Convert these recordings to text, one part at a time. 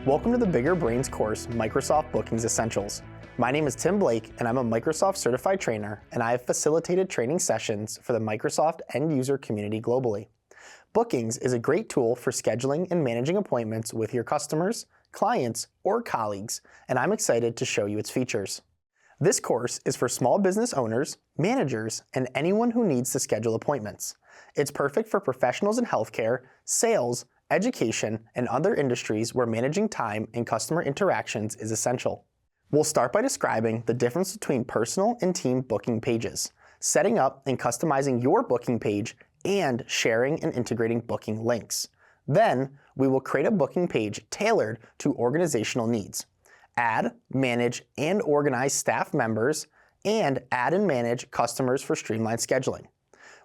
Welcome to the Bigger Brains course, Microsoft Bookings Essentials. My name is Tim Blake, and I'm a Microsoft certified trainer, and I have facilitated training sessions for the Microsoft end user community globally. Bookings is a great tool for scheduling and managing appointments with your customers, clients, or colleagues, and I'm excited to show you its features. This course is for small business owners, managers, and anyone who needs to schedule appointments. It's perfect for professionals in healthcare, sales, education, and other industries where managing time and customer interactions is essential. We'll start by describing the difference between personal and team booking pages, setting up and customizing your booking page, and sharing and integrating booking links. Then, we will create a booking page tailored to organizational needs. Add, manage, and organize staff members, and add and manage customers for streamlined scheduling.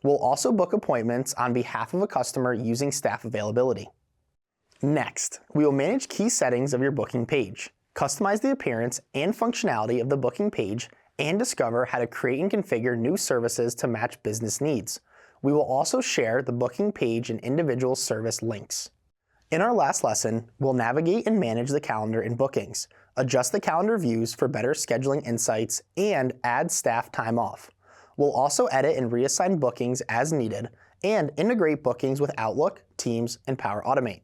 We'll also book appointments on behalf of a customer using staff availability. Next, we will manage key settings of your booking page, customize the appearance and functionality of the booking page, and discover how to create and configure new services to match business needs. We will also share the booking page and individual service links. In our last lesson, we'll navigate and manage the calendar in Bookings, adjust the calendar views for better scheduling insights, and add staff time off. We'll also edit and reassign bookings as needed, and integrate bookings with Outlook, Teams, and Power Automate.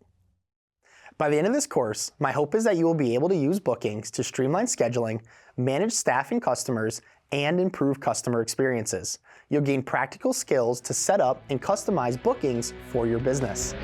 By the end of this course, my hope is that you will be able to use Bookings to streamline scheduling, manage staff and customers, and improve customer experiences. You'll gain practical skills to set up and customize bookings for your business.